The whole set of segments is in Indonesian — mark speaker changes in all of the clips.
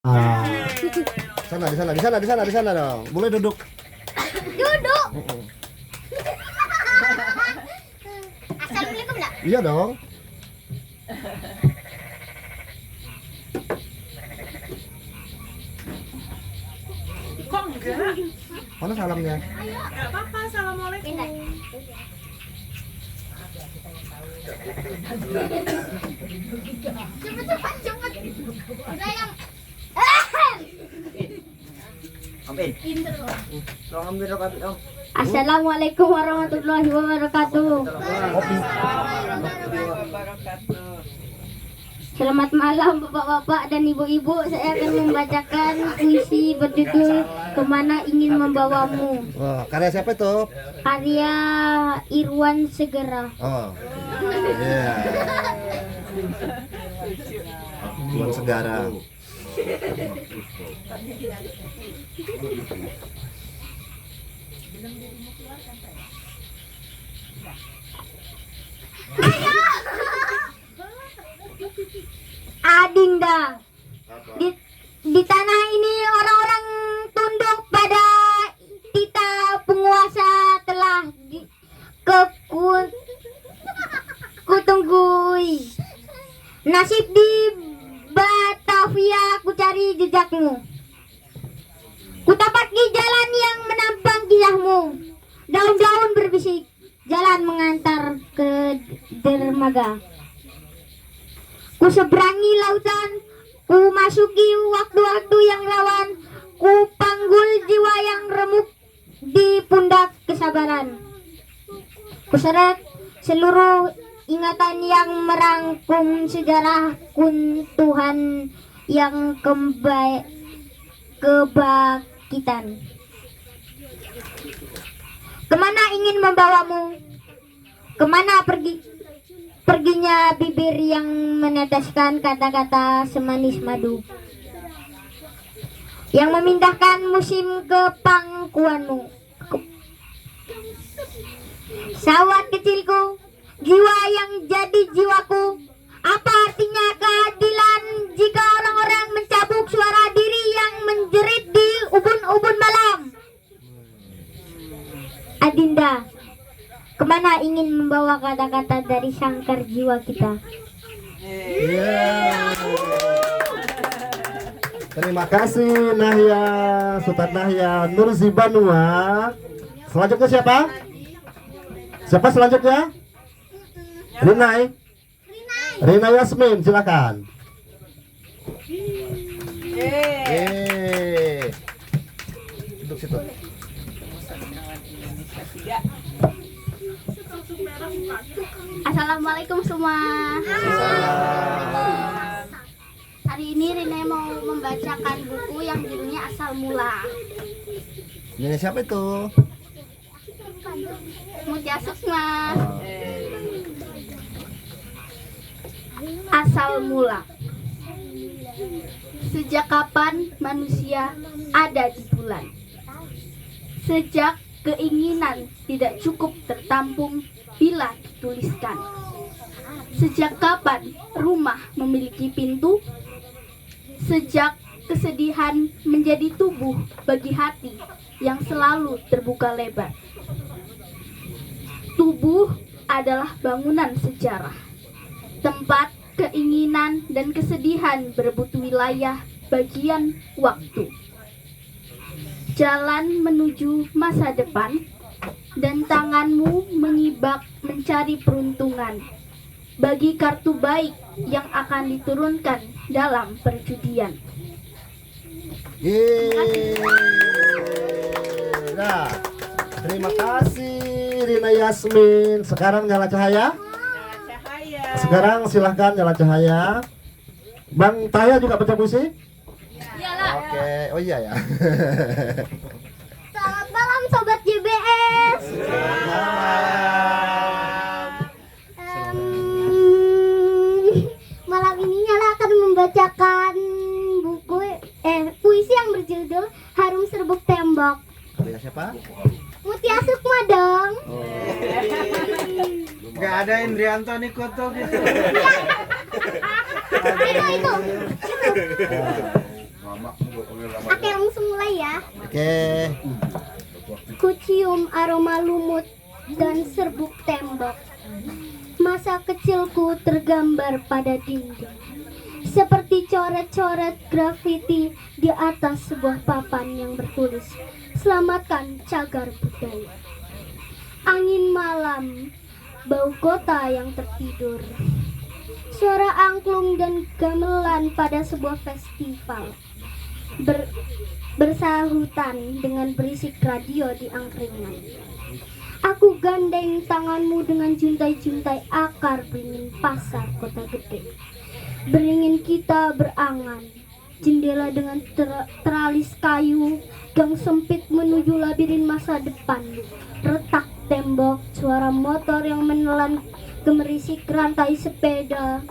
Speaker 1: Ah. Di sana dong. Boleh duduk.
Speaker 2: Duduk. Assalamualaikum enggak?
Speaker 1: Iya dong.
Speaker 3: Kok enggak?
Speaker 1: Mana salamnya?
Speaker 3: Enggak apa-apa, assalamualaikum.
Speaker 2: Cepet. Udah yang Assalamualaikum warahmatullahi wabarakatuh. Selamat malam bapak-bapak dan ibu-ibu. Saya akan membacakan puisi berjudul Kemana Ingin Membawamu.
Speaker 1: Oh, karya siapa itu?
Speaker 2: Karya Irwan Segera.
Speaker 1: Oh. Iya. Irwan Segara.
Speaker 2: Adinda, di tanah ini orang-orang tunduk pada tita penguasa telah kutunggui. Nasib di Batavia ku cari jejakmu. Kutapaki jalan yang menampang kisahmu. Daun-daun berbisik, jalan mengantar ke dermaga. Ku seberangi lautan, ku masuki waktu-waktu yang rawan, ku panggul jiwa yang remuk di pundak kesabaran. Ku seret seluruh ingatan yang merangkum sejarah kuntuhan yang kebangkitan. Kemana ingin membawamu? Kemana perginya bibir yang meneteskan kata-kata semanis madu, yang memindahkan musim ke pangkuanmu. Sawat kecilku, jiwa yang jadi jiwaku. Apa artinya keadilan jika orang-orang mencabuk suara diri yang menjerit di ubun-ubun malam? Adinda, kemana ingin membawa kata-kata dari sangkar jiwa kita?
Speaker 1: Terima kasih Nahya, Sultan Nahya Nurzi Banua. Selanjutnya siapa? Siapa selanjutnya? Rina Yasmin, silakan. Duduk situ.
Speaker 2: Assalamualaikum semua. Hari ini Rina mau membacakan buku yang judulnya Asal Mula.
Speaker 1: Ini siapa itu?
Speaker 2: Mutia Sukma. Asal mula. Sejak kapan manusia ada di bulan? Sejak keinginan tidak cukup tertampung bila dituliskan. Sejak kapan rumah memiliki pintu? Sejak kesedihan menjadi tubuh bagi hati yang selalu terbuka lebar. Tubuh adalah bangunan sejarah, tempat keinginan dan kesedihan berebut wilayah bagian waktu. Jalan menuju masa depan, dan tanganmu mengibak mencari peruntungan bagi kartu baik yang akan diturunkan dalam perjudian.
Speaker 1: Nah, terima kasih Rina Yasmin. Sekarang nyala cahaya. Sekarang silahkan nyala cahaya. Bang Taya juga baca puisi?
Speaker 2: Iyalah.
Speaker 1: Oke, oh iya ya.
Speaker 2: Selamat malam Sobat JBS. Malam ini Nyala akan membacakan puisi yang berjudul Harum Serbuk Tembok.
Speaker 1: Karya siapa?
Speaker 2: Mutia Sukma dong.
Speaker 4: Gak ada Indrianto Nikoto gitu.
Speaker 2: Itu. Oke, langsung mulai ya.
Speaker 1: Oke.
Speaker 2: Kucium aroma lumut dan serbuk tembok. Masa kecilku tergambar pada dinding, seperti coret-coret grafiti di atas sebuah papan yang bertulis "Selamatkan Cagar Budaya". Angin malam, bau kota yang tertidur, suara angklung dan gamelan pada sebuah festival bersahutan dengan berisik radio di angkringan. Aku gandeng tanganmu dengan juntai-juntai akar beringin pasar kota gede. Beringin kita berangan, jendela dengan teralis kayu, gang sempit menuju labirin masa depan. Retak tembok, suara motor yang menelan gemerisik rantai sepeda.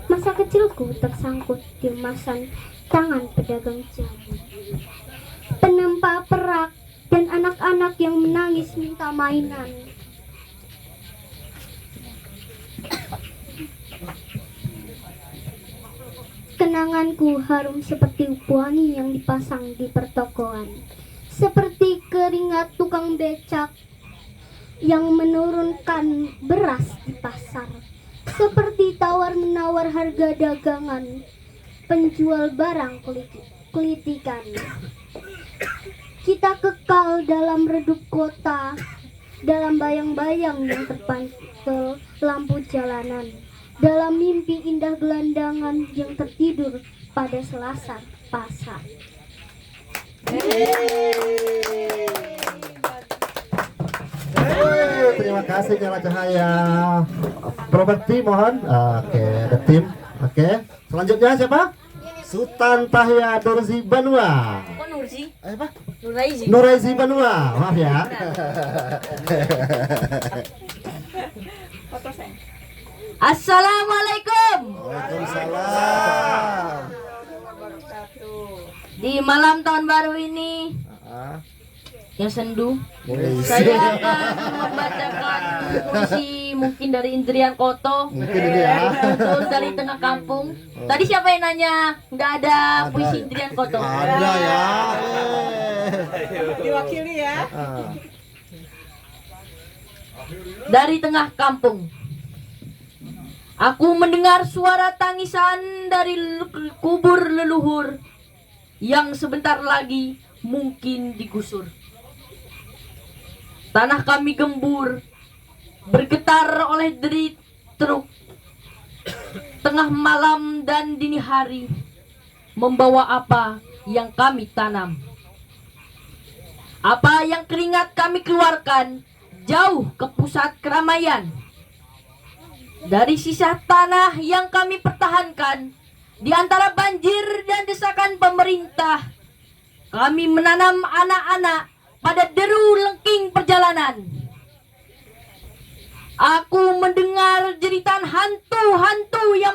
Speaker 2: Masa kecilku tersangkut di emasan tangan pedagang jamu, penempa perak, dan anak-anak yang menangis minta mainan. Kenanganku harum seperti wangi yang dipasang di pertokoan, seperti keringat tukang becak yang menurunkan beras di pasar, seperti tawar-menawar harga dagangan penjual barang kelitikan. Kita kekal dalam redup kota, dalam bayang-bayang yang terpantul lampu jalanan, dalam mimpi indah gelandangan yang tertidur pada selasar pasar.
Speaker 1: Terima kasih Nyala Cahaya. Properti mohon. Oke, ada tim. Oke, selanjutnya siapa? Sultan Tahya Nurzi Banua.
Speaker 3: Kok Nurzi?
Speaker 1: Apa?
Speaker 3: Nuraizi.
Speaker 1: Nuraizi Banua. Maaf ya.
Speaker 3: Foto saya.
Speaker 5: Assalamualaikum.
Speaker 1: Waalaikumsalam.
Speaker 5: Di malam tahun baru ini yang sendu, saya akan membacakan puisi mungkin dari Indrian Koto.
Speaker 1: Mungkin ini ya.
Speaker 5: Untuk dari tengah kampung. Tadi siapa yang nanya nggak ada puisi Indrian Koto?
Speaker 1: Ada ya.
Speaker 3: Diwakili ya.
Speaker 5: Dari tengah kampung. Aku mendengar suara tangisan dari kubur leluhur yang sebentar lagi mungkin digusur. Tanah kami gembur, bergetar oleh derit truk. Tengah malam dan dini hari, membawa apa yang kami tanam. Apa yang keringat kami keluarkan, jauh ke pusat keramaian. Dari sisa tanah yang kami pertahankan, di antara banjir dan desakan pemerintah, kami menanam anak-anak pada deru lengking perjalanan. Aku mendengar jeritan hantu-hantu yang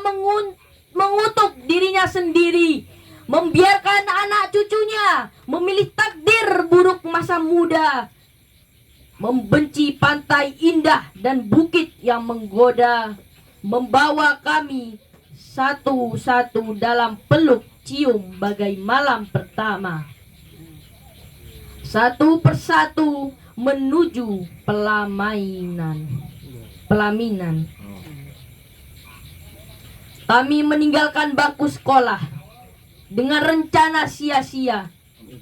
Speaker 5: mengutuk dirinya sendiri, membiarkan anak cucunya memilih takdir buruk masa muda, membenci pantai indah dan bukit yang menggoda, membawa kami satu-satu dalam peluk cium bagai malam pertama. Satu persatu menuju pelaminan. Kami meninggalkan bangku sekolah dengan rencana sia-sia,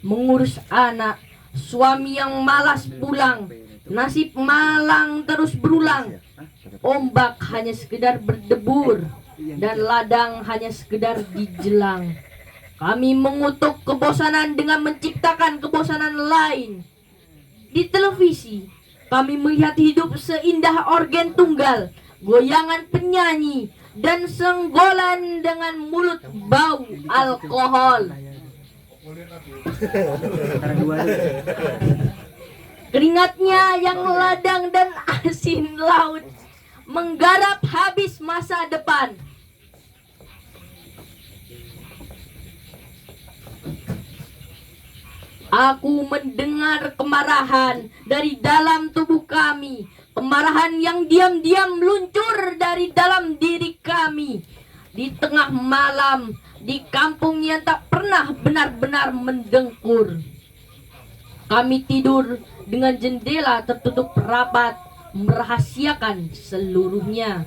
Speaker 5: mengurus anak, suami yang malas pulang, nasib malang terus berulang. Ombak hanya sekedar berdebur dan ladang hanya sekedar dijelang. Kami mengutuk kebosanan dengan menciptakan kebosanan lain. Di televisi, kami melihat hidup seindah organ tunggal, goyangan penyanyi, dan senggolan dengan mulut bau alkohol. Keringatnya yang ladang dan asin laut menggarap habis masa depan. Aku mendengar kemarahan dari dalam tubuh kami, kemarahan yang diam-diam meluncur dari dalam diri kami. di tengah malam, di kampung yang tak pernah benar-benar mendengkur. Kami tidur dengan jendela tertutup rapat, merahasiakan seluruhnya.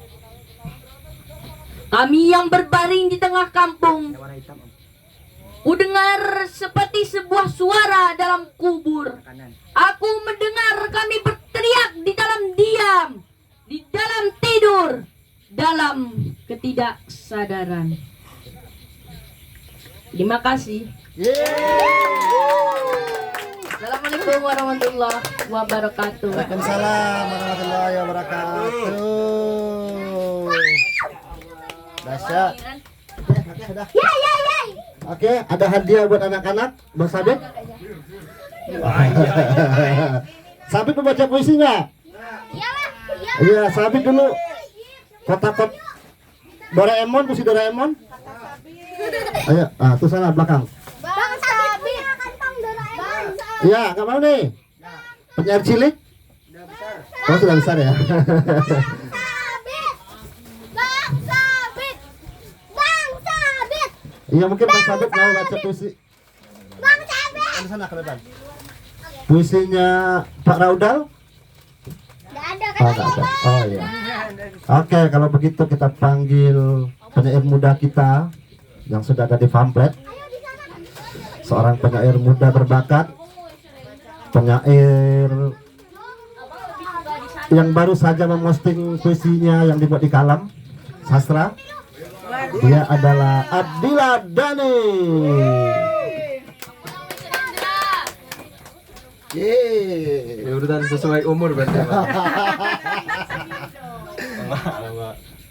Speaker 5: Kami yang berbaring di tengah kampung, ku dengar seperti sebuah suara dalam kubur. Aku mendengar kami berteriak di dalam diam, di dalam tidur, dalam ketidaksadaran. Terima kasih. Assalamualaikum warahmatullahi wabarakatuh.
Speaker 1: Waalaikumsalam warahmatullahi wabarakatuh. Dahsyat. Oke, sudah.
Speaker 2: Ya, ya, ya.
Speaker 1: Oke, ada hadiah buat anak-anak, Bang Sabit. Sabit membaca puisinya.
Speaker 2: Iyalah, iya.
Speaker 1: Iya, Sabit dulu. Kotak-kotak Doraemon, puisi Doraemon. Ayo, tuh sana belakang.
Speaker 2: Bang Sabit. Kantong Doraemon.
Speaker 1: Iya, nggak mau nih. Penyair cilik. Oh, sudah besar ya.
Speaker 2: Sabit. Bang Sabit. Bang Sabit.
Speaker 1: Iya, mungkin Bang Sabit mau baca puisi.
Speaker 2: Bang Sabit.
Speaker 1: Di sana ke depan. Puisinya Pak Raudal.
Speaker 2: Nggak ada
Speaker 1: Oh, nggak ada. Oh iya. Oke, kalau begitu kita panggil penyair muda kita yang sudah ada di pamflet. Seorang penyair muda berbakat, penyair yang baru saja memposting puisinya yang dibuat di Kalam Sastra. Dia adalah Abdillah Dhani. Yeay.
Speaker 6: Ya urutan sesuai umur berarti Pak.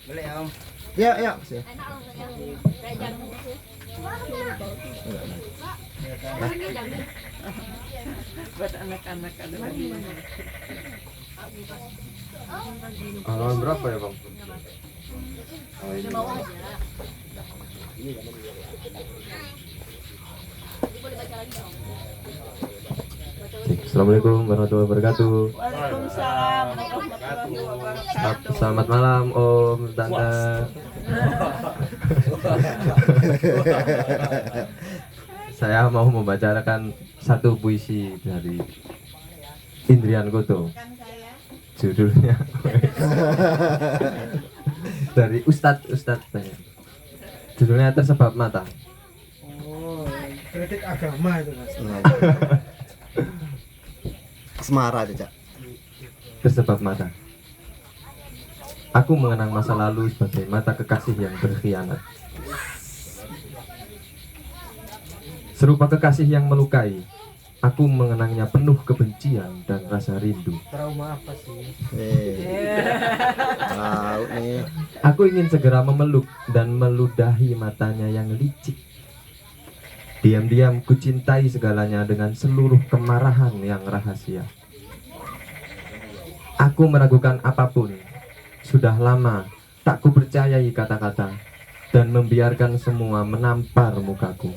Speaker 4: Boleh Om.
Speaker 1: Ya, ya.
Speaker 3: Buat anak-anak ada lagi.
Speaker 6: Halaman berapa ya Bang? Oh, ini. Assalamualaikum warahmatullahi wabarakatuh.
Speaker 3: Waalaikumsalam warahmatullahi wabarakatuh.
Speaker 6: Selamat malam Om, Tante. Saya mau membacakan satu puisi dari Indrian Goto. Judulnya dari Ustadz saya. Judulnya Tersebab Mata.
Speaker 4: Oh, kritik agama itu Mas.
Speaker 1: Asmara aja, Cak.
Speaker 6: Tersebab mata. Aku mengenang masa lalu sebagai mata kekasih yang berkhianat. Serupa kekasih yang melukai, aku mengenangnya penuh kebencian dan rasa rindu.
Speaker 4: Trauma apa sih?
Speaker 1: Tahu nih.
Speaker 6: Aku ingin segera memeluk dan meludahi matanya yang licik. Diam-diam ku cintai segalanya dengan seluruh kemarahan yang rahasia. Aku meragukan apapun. Sudah lama tak ku percayai kata-kata dan membiarkan semua menampar mukaku.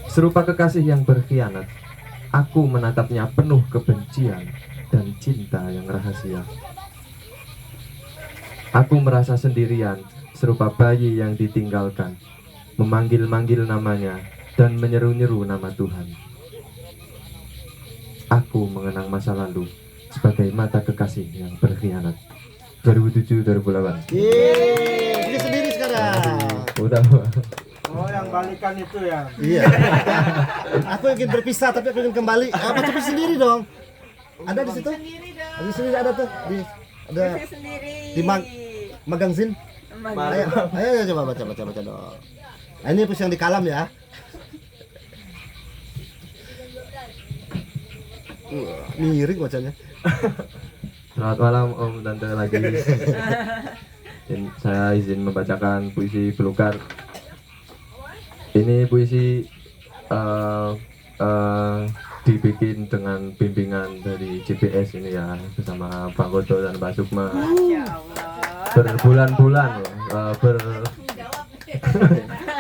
Speaker 6: Serupa kekasih yang berkhianat, aku menatapnya penuh kebencian dan cinta yang rahasia. Aku merasa sendirian, serupa bayi yang ditinggalkan, memanggil-manggil namanya dan menyeru-nyeru nama Tuhan. Aku mengenang masa lalu sebagai mata kekasih yang berkhianat. 2007-2008.
Speaker 1: Yeay, ini sendiri sekarang.
Speaker 6: Udah.
Speaker 4: Oh, yang balikan itu ya.
Speaker 1: Iya. Aku ingin berpisah tapi aku ingin kembali. Apa coba sendiri dong? Ada di situ? Di sini ada tuh. Ada
Speaker 3: Sendiri.
Speaker 1: di magazin. Ayo, ayo coba baca dong. Nah, ini puisi yang di Kalam ya. Miring bacanya.
Speaker 6: Selamat malam Om Tante lagi. Saya izin membacakan puisi Belukar. Ini puisi dibikin dengan bimbingan dari GPS ini ya, bersama Bang Goto dan Mbak Sukma.
Speaker 3: Ya Allah.
Speaker 6: Berbulan-bulan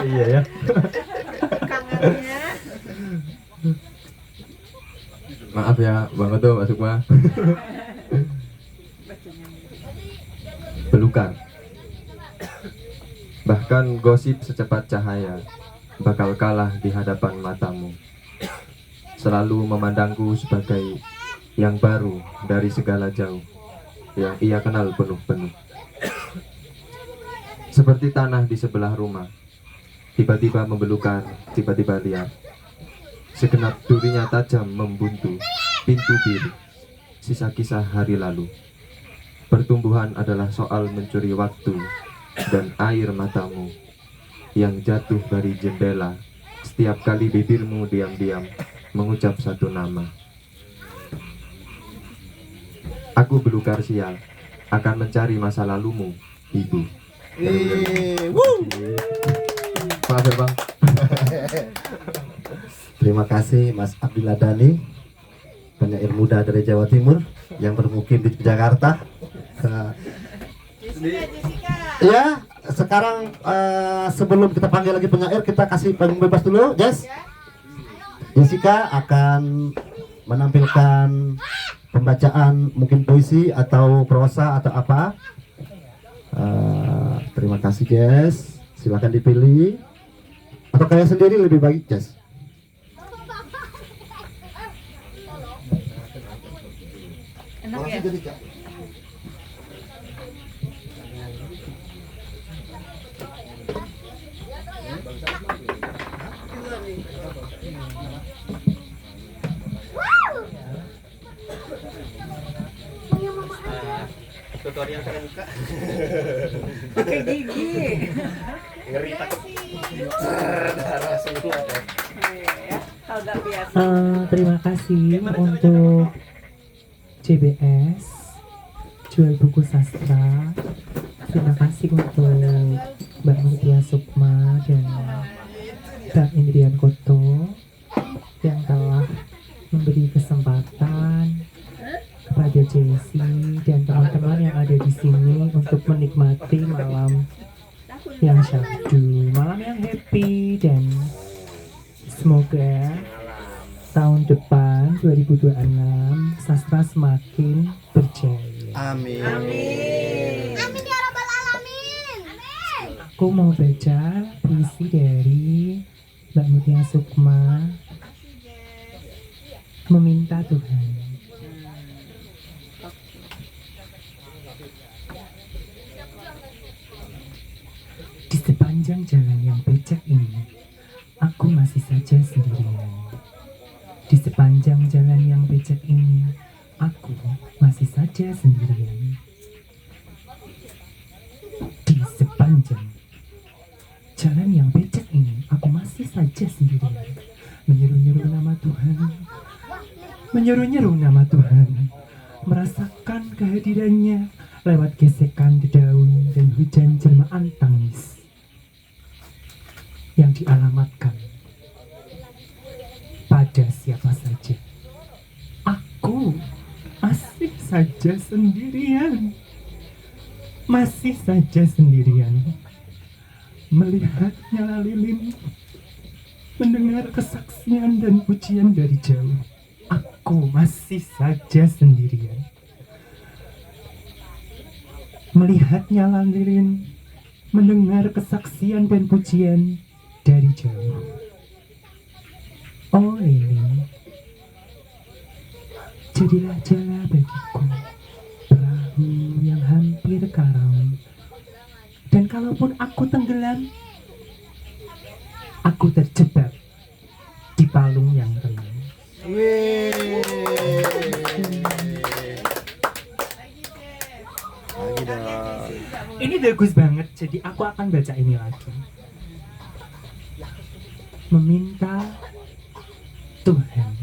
Speaker 6: iya ya.
Speaker 3: Kangennya.
Speaker 6: Maaf ya Bang Goto, Mbak Sukma. Belukar. bahkan gosip secepat cahaya bakal kalah di hadapan matamu. Selalu memandangku sebagai yang baru dari segala jauh, yang ia kenal penuh-penuh. Seperti tanah di sebelah rumah, tiba-tiba membelukar, tiba-tiba liar. Segenap durinya tajam membuntu pintu biru, sisa kisah hari lalu. Pertumbuhan adalah soal mencuri waktu dan air matamu yang jatuh dari jendela setiap kali bibirmu diam-diam mengucap satu nama. Aku belukar sial akan mencari masa lalumu, Ibu. Maaf ya Bang.
Speaker 1: Terima kasih Mas Abdillah Dhani, penyair muda dari Jawa Timur yang bermukim di Jakarta.
Speaker 3: Jessica.
Speaker 1: Ya, sekarang sebelum kita panggil lagi penyair, kita kasih panggung bebas dulu, Jess. Jessica akan menampilkan pembacaan mungkin puisi atau prosa atau apa. Terima kasih, Jess. Silakan dipilih. Atau kalian sendiri lebih baik, Jess?
Speaker 3: Enak ya?
Speaker 7: Tutorial cara buka.
Speaker 3: Pakai gigi.
Speaker 7: Ngeri takut. Darah semua.
Speaker 3: Ya, kalau nggak biasa.
Speaker 8: Terima kasih untuk CBS jual buku sastra. Terima kasih untuk Mbak Mutia Sukma dan Kak Indrian Koto yang telah memberi kesempatan kepada Jessie dan teman-teman yang ada di sini untuk menikmati malam yang syahdu, malam yang happy, dan semoga tahun depan 2026 sastra semakin berjaya.
Speaker 1: Amin.
Speaker 3: Amin.
Speaker 2: Amin ya rabbal alamin. Amin.
Speaker 8: Aku mau baca puisi dari Mbak Mutia Sukma, Meminta Tuhan. Di sepanjang jalan yang becek ini, aku masih saja sendirian. Di sepanjang jalan yang becek ini, aku masih saja sendirian. Di sepanjang jalan yang becek ini, aku masih saja sendirian. Menyeru-nyeru nama Tuhan, menyeru-nyeru nama Tuhan, merasakan kehadirannya lewat gesekan daun dan hujan jelmaan tangis yang dialamatkan pada siapa saja. Aku masih saja sendirian, masih saja sendirian, melihat nyala lilin, mendengar kesaksian dan pujian dari jauh. Aku masih saja sendirian, melihat nyala lilin, mendengar kesaksian dan pujian dari jauh. Oh lilin, jadilah jala bagiku, perahu yang hampir karam. Dan kalaupun aku tenggelam, aku terjebak di palung yang tenang. Ini bagus banget, jadi aku akan baca ini lagi. Meminta Tuhan.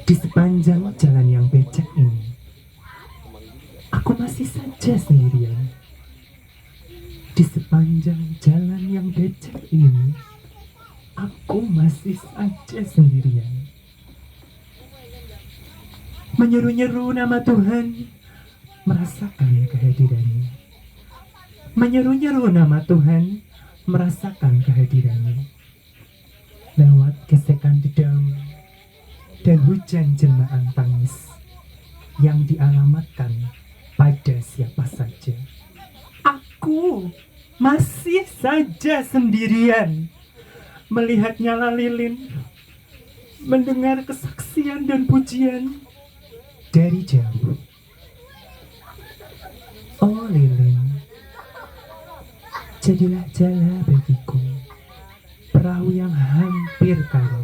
Speaker 8: Di sepanjang jalan yang becek ini, aku masih saja sendirian. Di sepanjang jalan yang becek ini, aku masih saja sendirian. Menyeru-nyeru nama Tuhan, merasakan kehadirannya. Menyeru-nyeru nama Tuhan, merasakan kehadirannya. Lewat gesekan dedaunan dan hujan jelmaan tangis yang dialamatkan pada siapa saja. aku masih saja sendirian melihat nyala lilin, mendengar kesaksian dan pujian dari jauh. Oh lilin, jadilah jala bagiku, perahu yang hampir karam.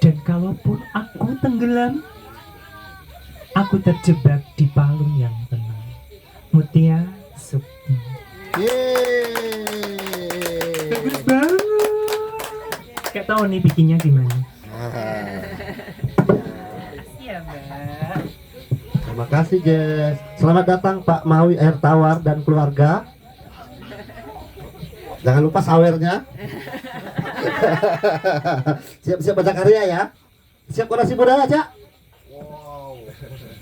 Speaker 8: Dan kalaupun aku tenggelam, aku terjebak di palung yang tenang. Mutia Sukma.
Speaker 1: Yeay.
Speaker 8: Bagus banget. Gak tahu nih bikinnya gimana.
Speaker 3: Iya, Mbak.
Speaker 1: Terima kasih Jess. Selamat datang Pak Mawi Air Tawar dan keluarga. Jangan lupa sawernya. Siap-siap baca karya ya. Siap orasi budaya Cak.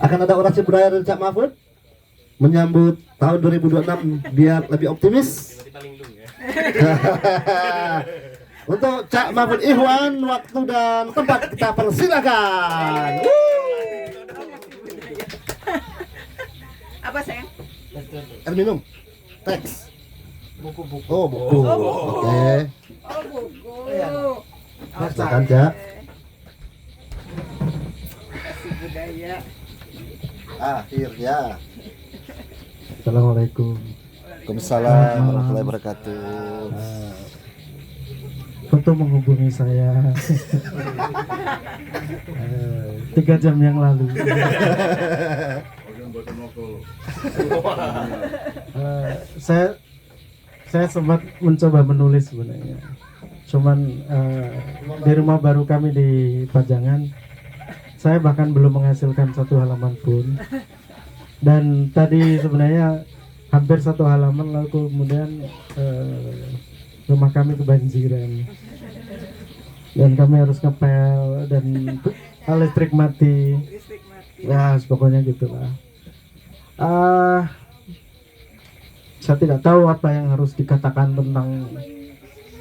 Speaker 1: Akan ada orasi budaya dari Cak Mahfud menyambut tahun 2026 biar lebih optimis.
Speaker 7: Tiba-tiba linglung ya.
Speaker 1: Untuk Cak Mahfud Ikhwan, waktu dan tempat kita persilakan.
Speaker 3: Apa sayang?
Speaker 1: Air minum. Teks.
Speaker 4: Buku-buku.
Speaker 1: Oh, buku. Oke.
Speaker 3: Oh, buku.
Speaker 1: Silakan Cak.
Speaker 3: Kasih budaya.
Speaker 1: Akhirnya.
Speaker 9: Assalamualaikum.
Speaker 1: Waalaikumsalam warahmatullahi wabarakatuh.
Speaker 9: Untuk menghubungi saya 3 jam yang lalu. Saya sempat mencoba menulis sebenarnya. Cuman di rumah baru kami di Pajangan, saya bahkan belum menghasilkan 1 halaman pun. Dan tadi sebenarnya hampir 1 halaman, lalu kemudian rumah kami kebanjiran dan kami harus ngepel dan listrik mati.
Speaker 3: Listrik mati.
Speaker 9: Ya pokoknya gitulah. Saya tidak tahu apa yang harus dikatakan tentang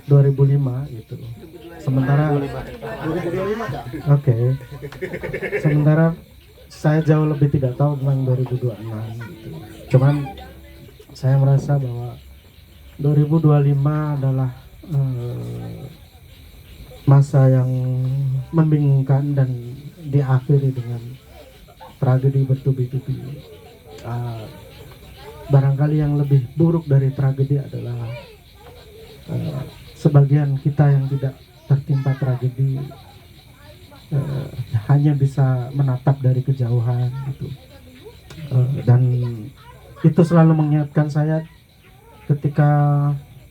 Speaker 9: 2005 gitu. Sementara
Speaker 1: 2025 Cak.
Speaker 9: oke. Sementara saya jauh lebih tidak tahu tentang 2026 gitu. Cuman saya merasa bahwa 2025 adalah masa yang membingungkan dan diakhiri dengan tragedi bertubi-tubi. Barangkali yang lebih buruk dari tragedi adalah sebagian kita yang tidak tertimpa tragedi hanya bisa menatap dari kejauhan gitu. Dan itu selalu mengingatkan saya ketika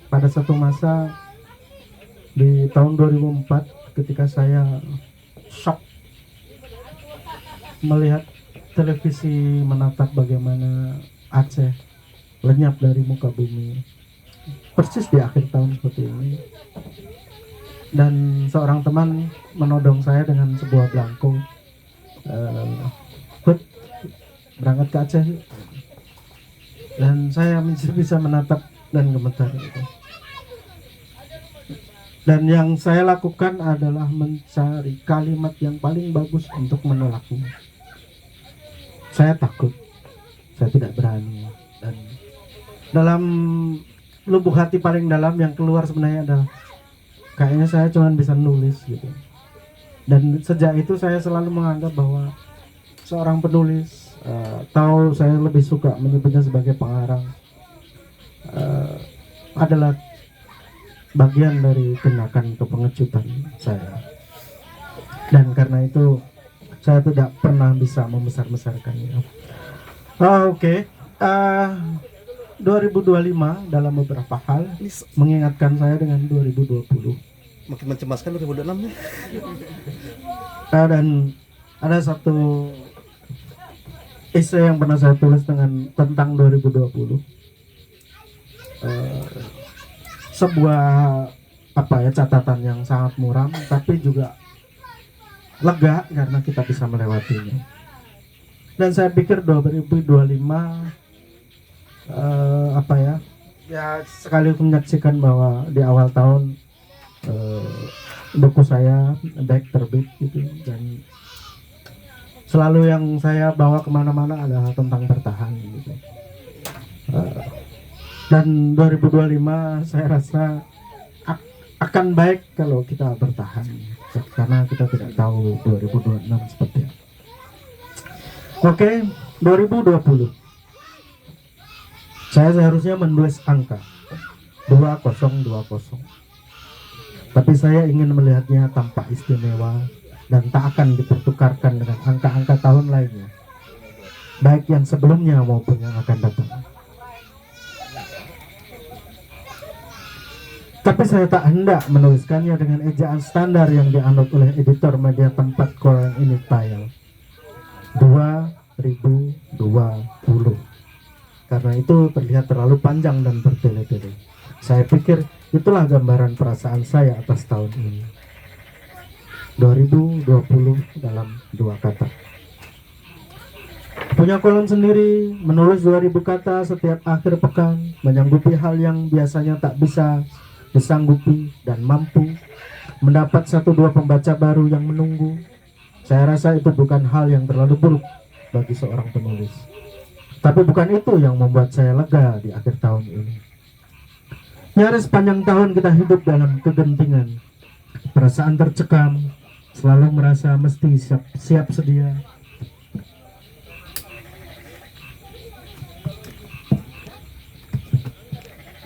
Speaker 9: pada satu masa di tahun 2004 ketika saya shock melihat televisi menatap bagaimana Aceh lenyap dari muka bumi persis di akhir tahun seperti ini, dan seorang teman menodong saya dengan sebuah belangko, Hud, berangkat ke Aceh yuk." Dan saya bisa menatap dan gemetar gitu. Dan yang saya lakukan adalah mencari kalimat yang paling bagus untuk menolaknya. Saya takut, saya tidak berani, dan dalam lubuk hati paling dalam yang keluar sebenarnya adalah kayaknya saya cuma bisa nulis gitu. Dan sejak itu saya selalu menganggap bahwa seorang penulis, atau saya lebih suka menyebutnya sebagai pengarang, adalah bagian dari tindakan kepengecutan saya. Dan karena itu saya tidak pernah bisa membesar-besarkannya. Oke. 2025 dalam beberapa hal mengingatkan saya dengan 2020.
Speaker 1: Makin mencemaskan 2026 nih.
Speaker 9: Dan ada satu esai yang pernah saya tulis tentang 2020. Sebuah catatan yang sangat muram tapi juga lega karena kita bisa melewatinya. Dan saya pikir 2025 sekali menyaksikan bahwa di awal tahun buku saya baik terbit gitu, dan selalu yang saya bawa kemana-mana adalah tentang bertahan gitu. Dan 2025 saya rasa akan baik kalau kita bertahan, karena kita tidak tahu 2026 seperti apa. Oke, 2020 saya seharusnya menulis angka 2020, tapi saya ingin melihatnya tanpa istimewa dan tak akan dipertukarkan dengan angka-angka tahun lainnya, baik yang sebelumnya maupun yang akan datang. Tapi saya tak hendak menuliskannya dengan ejaan standar yang dianut oleh editor media tempat koran ini tayang, 2020, karena itu terlihat terlalu panjang dan bertele-tele. Saya pikir itulah gambaran perasaan saya atas tahun ini, 2020 dalam 2 kata. Punya kolom sendiri, menulis 2000 kata setiap akhir pekan, menyanggupi hal yang biasanya tak bisa disanggupi, dan mampu mendapat 1-2 pembaca baru yang menunggu. Saya rasa itu bukan hal yang terlalu buruk bagi seorang penulis. Tapi bukan itu yang membuat saya lega di akhir tahun ini. Nyaris sepanjang tahun kita hidup dalam kegentingan, perasaan tercekam, selalu merasa mesti siap sedia.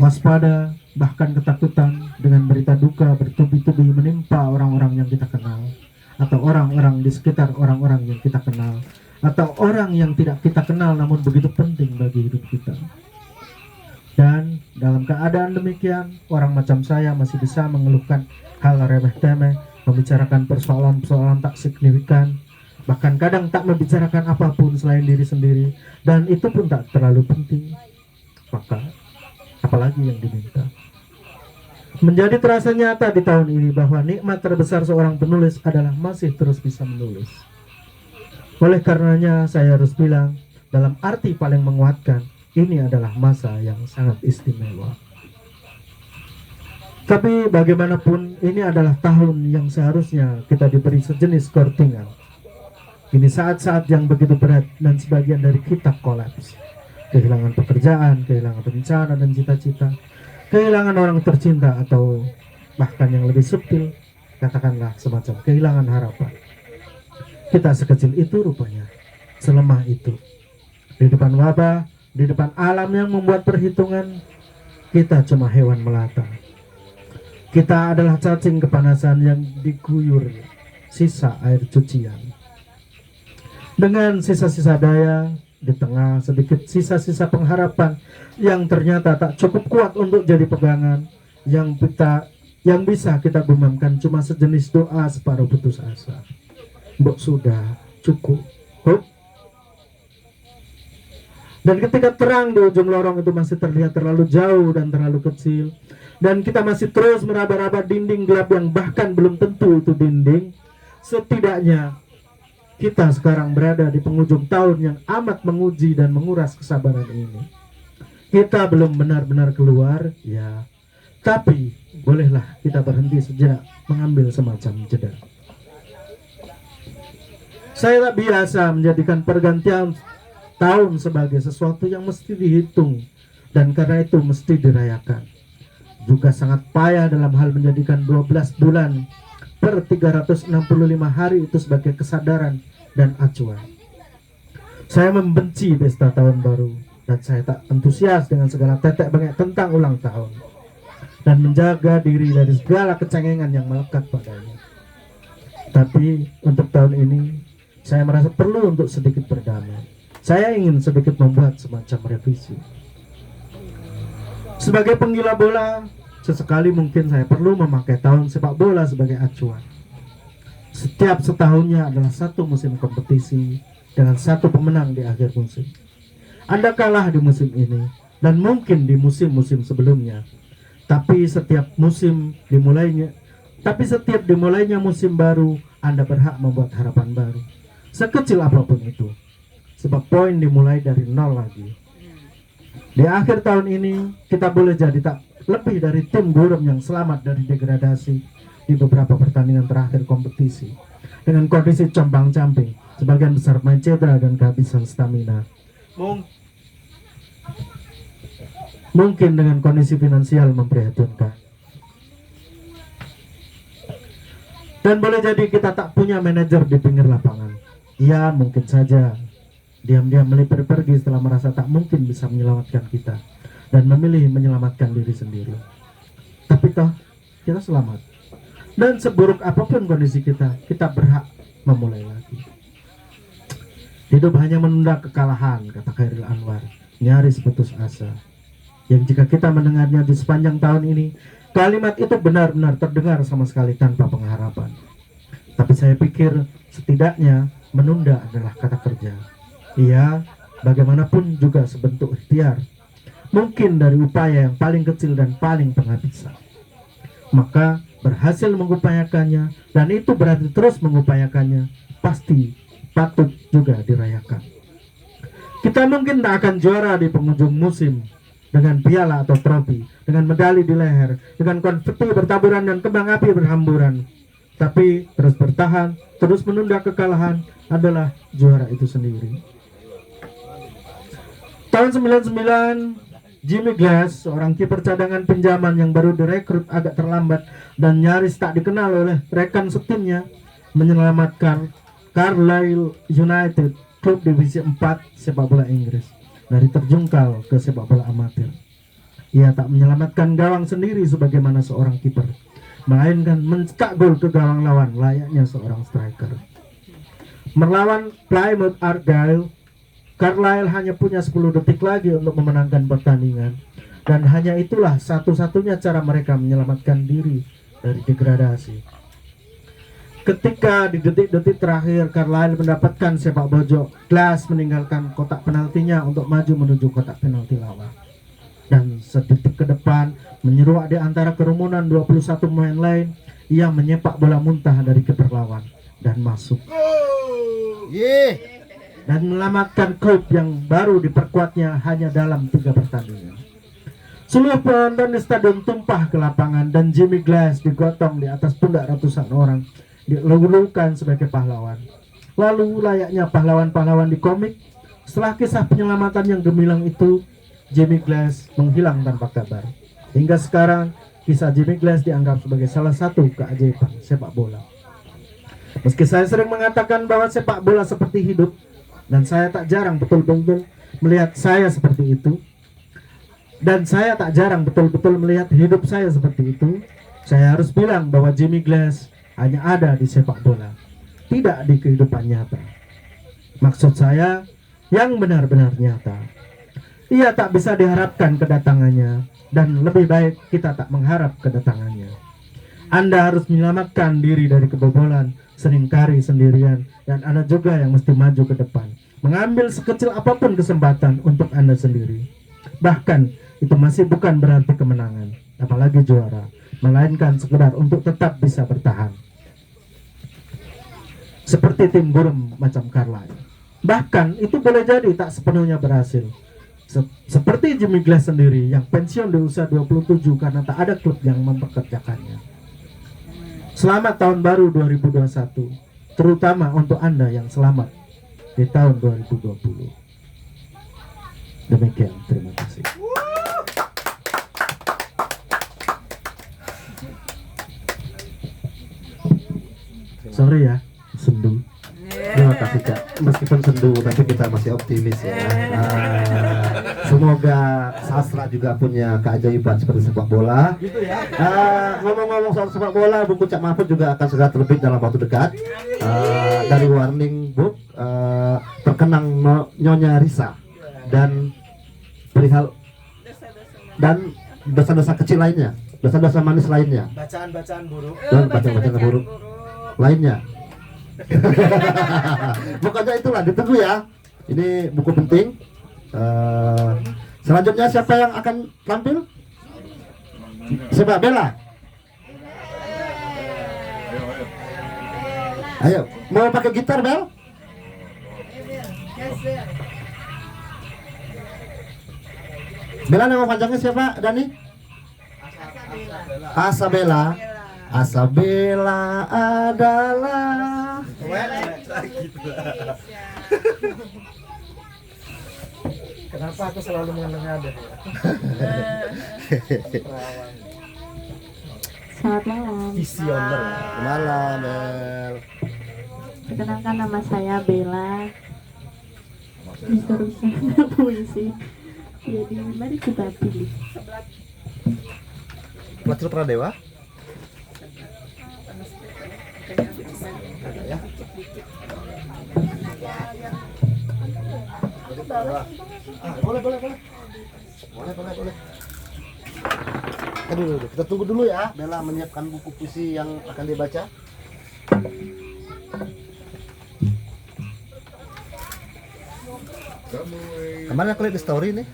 Speaker 9: Waspada, bahkan ketakutan dengan berita duka bertubi-tubi menimpa orang-orang yang kita kenal, atau orang-orang di sekitar orang-orang yang kita kenal, atau orang yang tidak kita kenal namun begitu penting bagi hidup kita. Dan dalam keadaan demikian, orang macam saya masih bisa mengeluhkan hal remeh-temeh, membicarakan persoalan-persoalan tak signifikan, bahkan kadang tak membicarakan apapun selain diri sendiri, dan itu pun tak terlalu penting. Maka apalagi yang diminta? Menjadi terasa nyata di tahun ini bahwa nikmat terbesar seorang penulis adalah masih terus bisa menulis. Oleh karenanya saya harus bilang, dalam arti paling menguatkan, ini adalah masa yang sangat istimewa. Tapi bagaimanapun, ini adalah tahun yang seharusnya kita diberi sejenis kortingan. Ini saat-saat yang begitu berat dan sebagian dari kita kolaps. Kehilangan pekerjaan, kehilangan rencana dan cita-cita, kehilangan orang tercinta, atau bahkan yang lebih subtil, katakanlah semacam kehilangan harapan. Kita sekecil itu rupanya, selemah itu. Di depan wabah, di depan alam yang membuat perhitungan, kita cuma hewan melata. Kita adalah cacing kepanasan yang diguyur sisa air cucian. Dengan sisa-sisa daya, di tengah sedikit sisa-sisa pengharapan yang ternyata tak cukup kuat untuk jadi pegangan, yang bisa kita gumamkan cuma sejenis doa separuh putus asa. Mbok sudah cukup. Hup. Dan ketika terang di ujung lorong itu masih terlihat terlalu jauh dan terlalu kecil, dan kita masih terus meraba-raba dinding gelap yang bahkan belum tentu itu dinding, setidaknya kita sekarang berada di penghujung tahun yang amat menguji dan menguras kesabaran ini. Kita belum benar-benar keluar, ya, tapi bolehlah kita berhenti sejenak mengambil semacam jeda. Saya tak biasa menjadikan pergantian tahun sebagai sesuatu yang mesti dihitung, dan karena itu mesti dirayakan. Juga sangat payah dalam hal menjadikan 12 bulan per 365 hari itu sebagai kesadaran dan acuan. Saya membenci pesta tahun baru, dan saya tak antusias dengan segala tetek bengek tentang ulang tahun, dan menjaga diri dari segala kecengengan yang melekat padanya. Tapi untuk tahun ini saya merasa perlu untuk sedikit berdamai. Saya ingin sedikit membuat semacam revisi. Sebagai penggila bola, sesekali mungkin saya perlu memakai tahun sepak bola sebagai acuan. Setiap setahunnya adalah satu musim kompetisi dengan satu pemenang di akhir musim. Anda kalah di musim ini dan mungkin di musim-musim sebelumnya. Tapi setiap dimulainya musim baru, Anda berhak membuat harapan baru. Sekecil apapun itu. Sebab poin dimulai dari nol lagi. Di akhir tahun ini, kita boleh jadi tak lebih dari tim buram yang selamat dari degradasi di beberapa pertandingan terakhir kompetisi, dengan kondisi compang-camping, sebagian besar main cedera dan kehabisan stamina. Mungkin dengan kondisi finansial memprihatinkan. Dan boleh jadi kita tak punya manajer di pinggir lapangan. Ia mungkin saja diam-diam melipir pergi setelah merasa tak mungkin bisa menyelamatkan kita dan memilih menyelamatkan diri sendiri. Tapi toh kita selamat. Dan seburuk apapun kondisi kita, kita berhak memulai lagi. Hidup hanya menunda kekalahan, kata Khairil Anwar, nyaris putus asa. Yang jika kita mendengarnya di sepanjang tahun ini, kalimat itu benar-benar terdengar sama sekali tanpa pengharapan. Tapi saya pikir setidaknya menunda adalah kata kerja. Iya, bagaimanapun juga sebentuk ikhtiar. Mungkin dari upaya yang paling kecil dan paling penghabisan. Maka berhasil mengupayakannya, dan itu berarti terus mengupayakannya, pasti patut juga dirayakan. Kita mungkin tak akan juara di penghujung musim dengan piala atau trofi, dengan medali di leher, dengan konfeti bertaburan dan kembang api berhamburan. Tapi terus bertahan, terus menunda kekalahan adalah juara itu sendiri. Tahun 99, Jimmy Glass, seorang kiper cadangan pinjaman yang baru direkrut agak terlambat dan nyaris tak dikenal oleh rekan setimnya, menyelamatkan Carlisle United, klub divisi 4 sepak bola Inggris, dari terjungkal ke sepak bola amatir. Ia tak menyelamatkan gawang sendiri sebagaimana seorang kiper, melainkan mencetak gol ke gawang lawan layaknya seorang striker. Melawan Plymouth Argyle, Carlisle hanya punya 10 detik lagi untuk memenangkan pertandingan, dan hanya itulah satu-satunya cara mereka menyelamatkan diri dari degradasi. Ketika di detik-detik terakhir Carlisle mendapatkan sepak pojok, Glass meninggalkan kotak penaltinya untuk maju menuju kotak penalti lawan. Dan sedetik ke depan, menyeruak di antara kerumunan 21 pemain lain, ia menyepak bola muntah dari kiper lawan dan masuk. Dan menyelamatkan klub yang baru diperkuatnya hanya dalam 3 pertandingan. Seluruh penonton di stadion tumpah ke lapangan dan Jimmy Glass digotong di atas pundak ratusan orang, dilulukan sebagai pahlawan. Lalu layaknya pahlawan-pahlawan di komik, setelah kisah penyelamatan yang gemilang itu, Jimmy Glass menghilang tanpa kabar. Hingga sekarang, kisah Jimmy Glass dianggap sebagai salah satu keajaiban sepak bola. Meski saya sering mengatakan bahwa sepak bola seperti hidup, dan saya tak jarang betul-betul melihat saya seperti itu, dan saya tak jarang betul-betul melihat hidup saya seperti itu, saya harus bilang bahwa Jimmy Glass hanya ada di sepak bola, tidak di kehidupan nyata. Maksud saya, yang benar-benar nyata. Ia tak bisa diharapkan kedatangannya, dan lebih baik kita tak mengharap kedatangannya. Anda harus menyelamatkan diri dari kebobolan, seringkali sendirian, dan Anda juga yang mesti maju ke depan, mengambil sekecil apapun kesempatan untuk Anda sendiri. Bahkan, itu masih bukan berarti kemenangan, apalagi juara, melainkan sekedar untuk tetap bisa bertahan. Seperti tim burung macam Carlisle. Bahkan itu boleh jadi tak sepenuhnya berhasil. Seperti Jimmy Glass sendiri yang pensiun di usia 27 karena tak ada klub yang mempekerjakannya. Selamat tahun baru 2021, terutama untuk Anda yang selamat di tahun 2020. Demikian, terima kasih. Sorry ya, sendu.
Speaker 1: Terima kasih Kak. Meskipun sendu, tapi kita masih optimis ya. Semoga sastra juga punya keajaiban seperti sepak bola. Ngomong-ngomong soal sepak bola, buku Cak Mahfud juga akan segera terbit dalam waktu dekat. Dari Warning Book, terkenang Nyonya Risa dan perihal dan dosa-dosa kecil lainnya, dosa-dosa manis lainnya,
Speaker 4: Bacaan-bacaan buruk.
Speaker 1: dan bacaan-bacaan buruk lainnya. Pokoknya itulah, ditunggu ya. Ini buku penting. Selanjutnya siapa yang akan tampil? Coba Bella. Ayo, mau pakai gitar Bel? Bella, nama panjangnya siapa Dani? Asabella. Asabella adalah
Speaker 4: Kenapa aku selalu mengenang ada ya? Perawan.
Speaker 2: Selamat malam.
Speaker 4: Visioner.
Speaker 1: Malam, Bel.
Speaker 2: Perkenalkan nama saya Bella. Jurusan puisi. Jadi mari kita pilih.
Speaker 1: Pelacur Pradewa. Ya. Boleh. Aduh, kita tunggu dulu ya. Bella menyiapkan buku puisi yang akan dibaca. Kemarin aku lihat di story nih.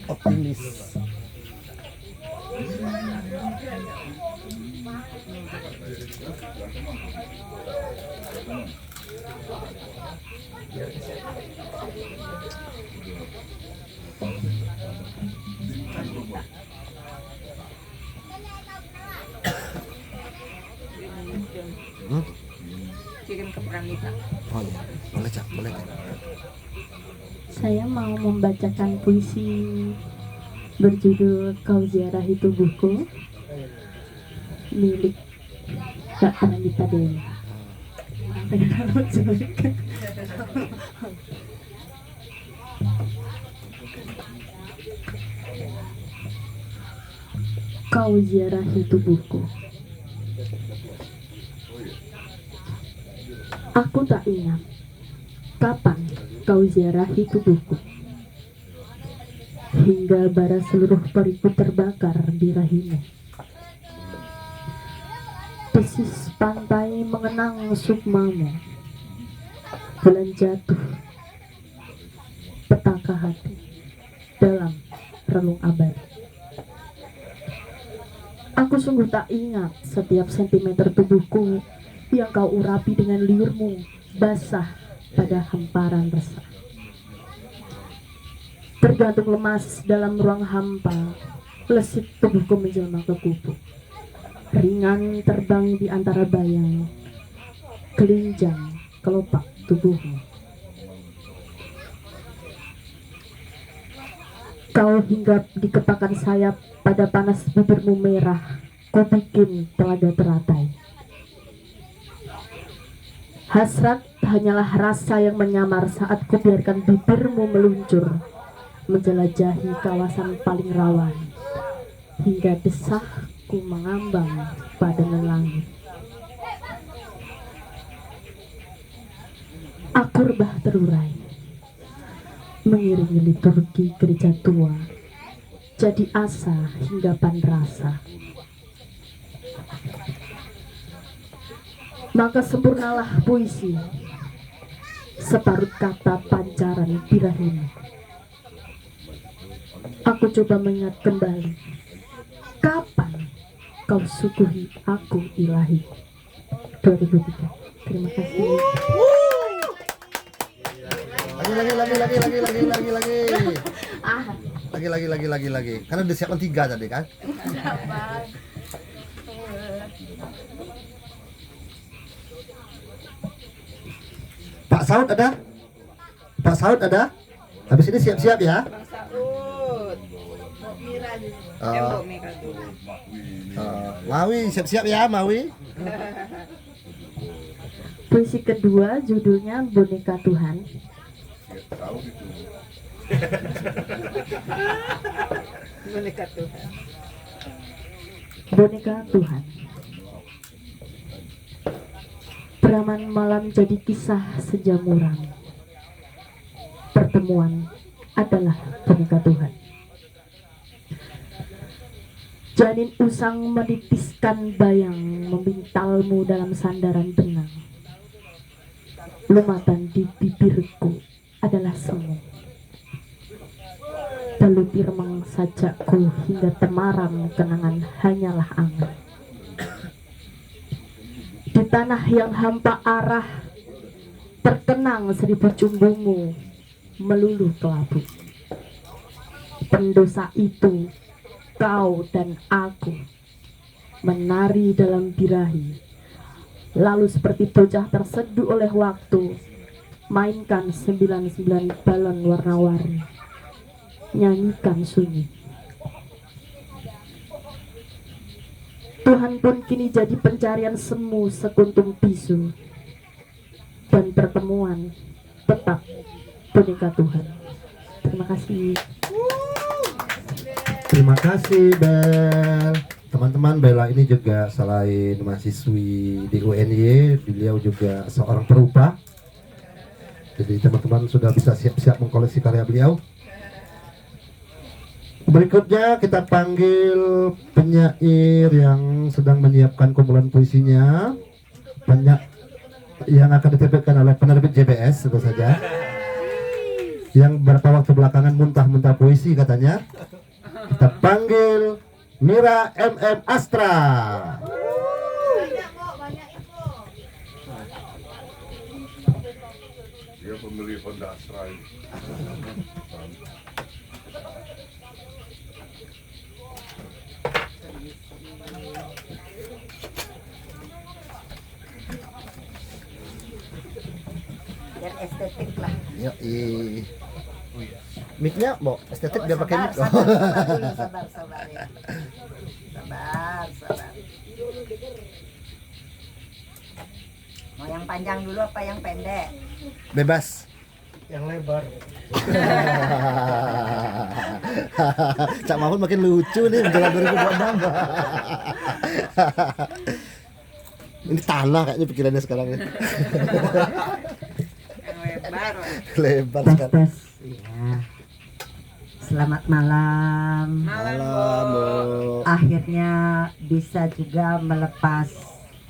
Speaker 1: Optimis.
Speaker 3: Kirim ke Pranita.
Speaker 1: Oh iya, boleh Cak, boleh Cak.
Speaker 2: Saya mau membacakan puisi berjudul Kau Ziarahi Tubuhku milik Kak Pranita Dewi. Kau ziarahi tubuhku. Aku tak ingat kapan kau ziarahi tubuhku, hingga bara seluruh periku terbakar di rahimmu. Pesis pantai mengenang sukmamu, bulan jatuh petaka hati dalam relung abadi. Aku sungguh tak ingat setiap sentimeter tubuhku yang kau urapi dengan liurmu basah pada hamparan resah. Tergantung lemas dalam ruang hampa, lesit tubuhku menjelma ke kubu. Ringan terbang di antara bayang, kelinjang kelopak tubuhmu. Kau hinggap di kepakan sayap, pada panas bibirmu merah, kau bikin telaga teratai. Hasrat hanyalah rasa yang menyamar saat ku biarkan bibirmu meluncur, menjelajahi kawasan paling rawan, hingga desahku mengambang pada langit. Aku rebah terurai, mengiringi liturgi gereja tua, jadi asa hinggapan rasa. Maka sempurnalah puisi, separuh kata pancaran birahimu. Aku coba mengingat kembali, kapan kau suguhi aku ilahi. 2003. Terima kasih.
Speaker 1: Lagi. Karena disiapkan 3 tadi kan. Pak Saud ada? Pak Saud ada? Habis ini siap-siap ya.
Speaker 3: Bang Saud. Mbok Mira juga.
Speaker 1: Oh.
Speaker 3: Mbok Mira dulu.
Speaker 1: Mawi siap-siap ya Mawi.
Speaker 2: Puisi kedua judulnya Boneka Tuhan.
Speaker 3: Boneka Tuhan.
Speaker 2: Boneka Tuhan. Peraman malam jadi kisah sejamuran. Pertemuan adalah boneka Tuhan. Janin usang menitiskan bayang, membintalmu dalam sandaran benang. Lumatan di bibirku adalah semu. Baluti remang sajakku hingga temaram kenangan hanyalah angan. Di tanah yang hampa arah, terkenang 1000 cumbungmu meluluh kelabu. Pendosa itu, kau dan aku, menari dalam birahi,
Speaker 5: Lalu seperti bocah terseduh oleh waktu, mainkan 99 balon warna-warni, nyanyikan sunyi. Tuhan pun kini jadi pencarian semu sekuntum bisu, dan pertemuan tetap boneka Tuhan. Terima kasih.
Speaker 1: Terima kasih Bel. Teman-teman, Bella ini juga selain mahasiswi di UNY, beliau juga seorang perupa. Jadi teman-teman sudah bisa siap-siap mengkoleksi karya beliau. Berikutnya kita panggil penyair yang sedang menyiapkan kumpulan puisinya. Banyak yang akan diterbitkan oleh penerbit JBS tentu saja. Yang beberapa waktu belakangan muntah-muntah puisi katanya. Kita panggil Mira MM Astra.
Speaker 10: Dia pemilik Honda Astra ini.
Speaker 3: Biar estetik lah.
Speaker 1: Yoi. Mic-nya mau estetik biar pakai mic.
Speaker 3: Sabar ya. Sabar. Mau yang panjang dulu apa yang pendek?
Speaker 1: Bebas.
Speaker 4: Yang lebar.
Speaker 1: Cak Mahfud makin lucu nih menjelang 2026. Ini tanah kayaknya pikirannya sekarang nih.
Speaker 3: Yang lebar.
Speaker 1: Lebar
Speaker 3: Tes
Speaker 1: sekarang.
Speaker 3: tes. Iya. Selamat malam.
Speaker 1: Malam, Bu.
Speaker 3: Akhirnya bisa juga melepas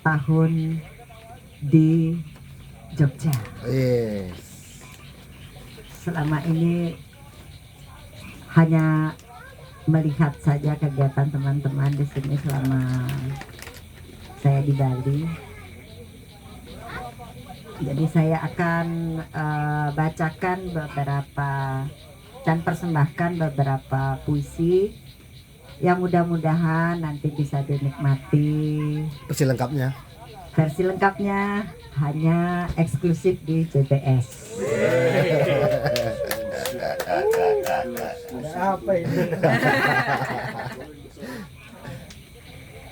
Speaker 3: tahun di Jogja.
Speaker 1: Yes.
Speaker 3: Selama ini hanya melihat saja kegiatan teman-teman di sini selama saya di Bali. Jadi saya akan bacakan beberapa dan persembahkan beberapa puisi yang mudah-mudahan nanti bisa dinikmati.
Speaker 1: Versi lengkapnya.
Speaker 3: Versi lengkapnya hanya eksklusif di JBS.
Speaker 4: Apa ini?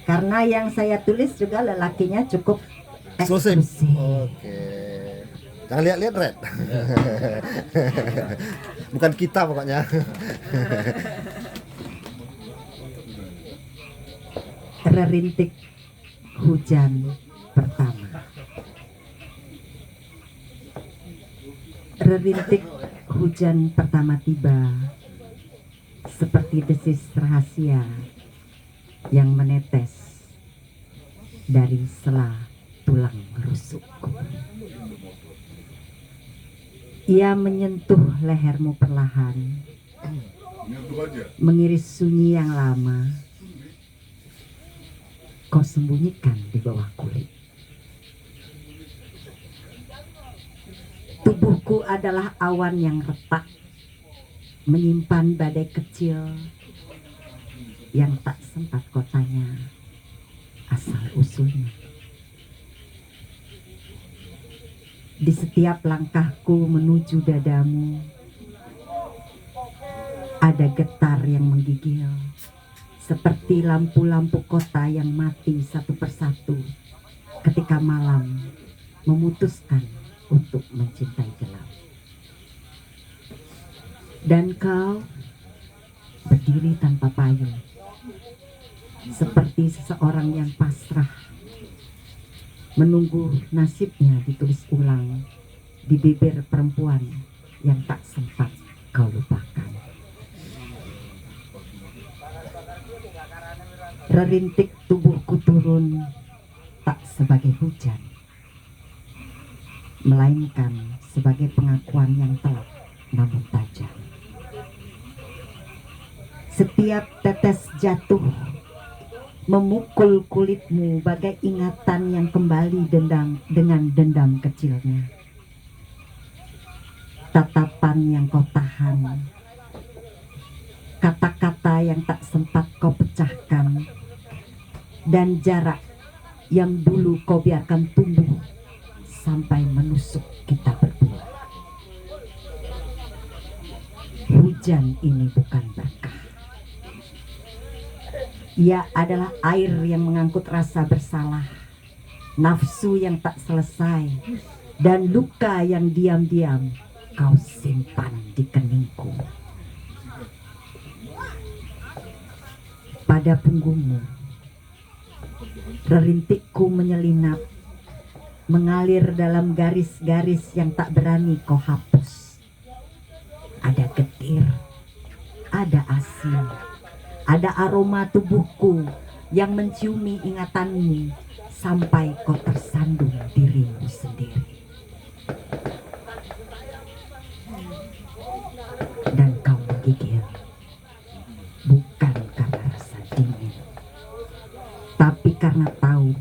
Speaker 3: Karena yang saya tulis juga lelakinya cukup
Speaker 1: Eksklusif.
Speaker 3: eksklusif.
Speaker 1: Oke. Jangan lihat-lihat Red. Bukan kita pokoknya.
Speaker 3: Rerintik hujan pertama. Rerintik hujan pertama tiba, seperti desis rahasia yang menetes dari sela tulang rusukku. Ia menyentuh lehermu perlahan, mengiris sunyi yang lama kau sembunyikan di bawah kulit. Tubuhku adalah awan yang retak, menyimpan badai kecil yang tak sempat kau tanya asal usulnya. Di setiap langkahku menuju dadamu, ada getar yang menggigil, seperti lampu-lampu kota yang mati satu persatu ketika malam memutuskan untuk mencintai gelap. Dan kau berdiri tanpa payung, seperti seseorang yang pasrah, menunggu nasibnya ditulis ulang di bibir perempuan yang tak sempat kau lupakan. Rerintik tubuhku turun tak sebagai hujan, melainkan sebagai pengakuan yang telak namun tajam. Setiap tetes jatuh memukul kulitmu bagai ingatan yang kembali dengan dendam kecilnya. Tatapan yang kau tahan, kata-kata yang tak sempat kau pecahkan, dan jarak yang dulu kau biarkan tumbuh sampai menusuk kita berdua. Hujan ini bukan berkah. Ia adalah air yang mengangkut rasa bersalah, nafsu yang tak selesai, dan luka yang diam-diam kau simpan di keningku. Pada punggungmu, rerintikku menyelinap, mengalir dalam garis-garis yang tak berani kau hapus. Ada getir, ada asin, ada aroma tubuhku yang menciumi ingatanmu sampai kau tersandung dirimu sendiri. Dan kau menggigil, bukan karena rasa dingin, tapi karena tahu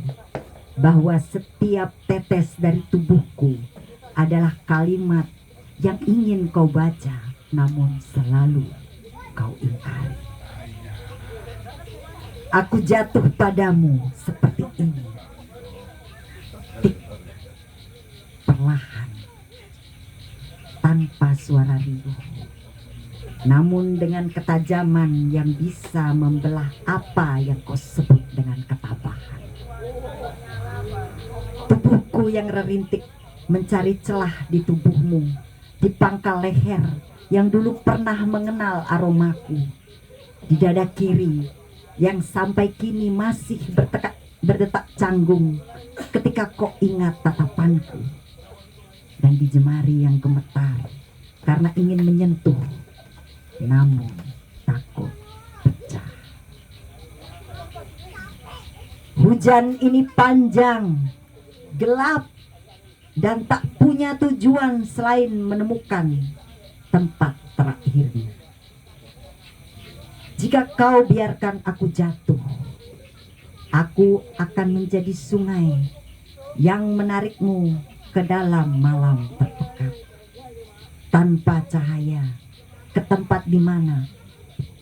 Speaker 3: bahwa setiap tetes dari tubuhku adalah kalimat yang ingin kau baca, namun selalu kau ingkari. Aku jatuh padamu seperti ini, tik, perlahan, tanpa suara riuh, namun dengan ketajaman yang bisa membelah apa yang kau sebut dengan ketabahan. Tubuhku yang rerintik mencari celah di tubuhmu, di pangkal leher yang dulu pernah mengenal aromaku, di dada kiri yang sampai kini masih berdetak canggung ketika kau ingat tatapanku, dan di jemari yang gemetar karena ingin menyentuh namun takut pecah. Hujan ini panjang, gelap, dan tak punya tujuan selain menemukan tempat terakhirnya. Jika kau biarkan aku jatuh, aku akan menjadi sungai yang menarikmu ke dalam malam terpekat, tanpa cahaya, ke tempat di mana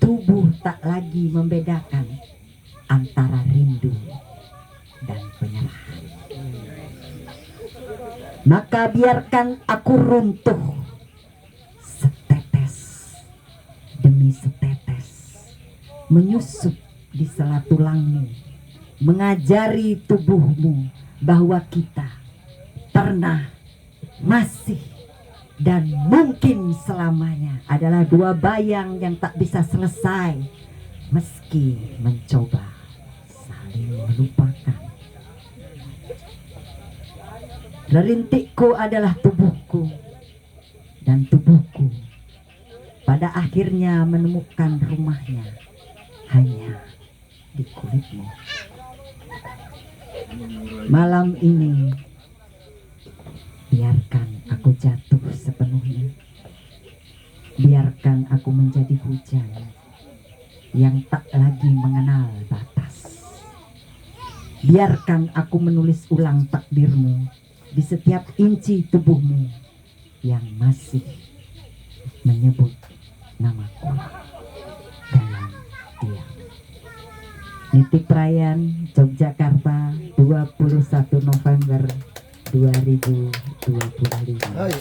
Speaker 3: tubuh tak lagi membedakan antara rindu dan penyerahan. Maka biarkan aku runtuh setetes demi setetes, menyusup di sela tulangmu, mengajari tubuhmu bahwa kita pernah, masih, dan mungkin selamanya adalah dua bayang yang tak bisa selesai meski mencoba saling melupakan. Rerintikku adalah tubuhku, dan tubuhku pada akhirnya menemukan rumahnya hanya di kulitmu. Malam ini biarkan aku jatuh sepenuhnya, biarkan aku menjadi hujan yang tak lagi mengenal batas, biarkan aku menulis ulang takdirmu di setiap inci tubuhmu yang masih menyebut namaku dalam diam. Nitip Prayan, Yogyakarta, 21 November 2025.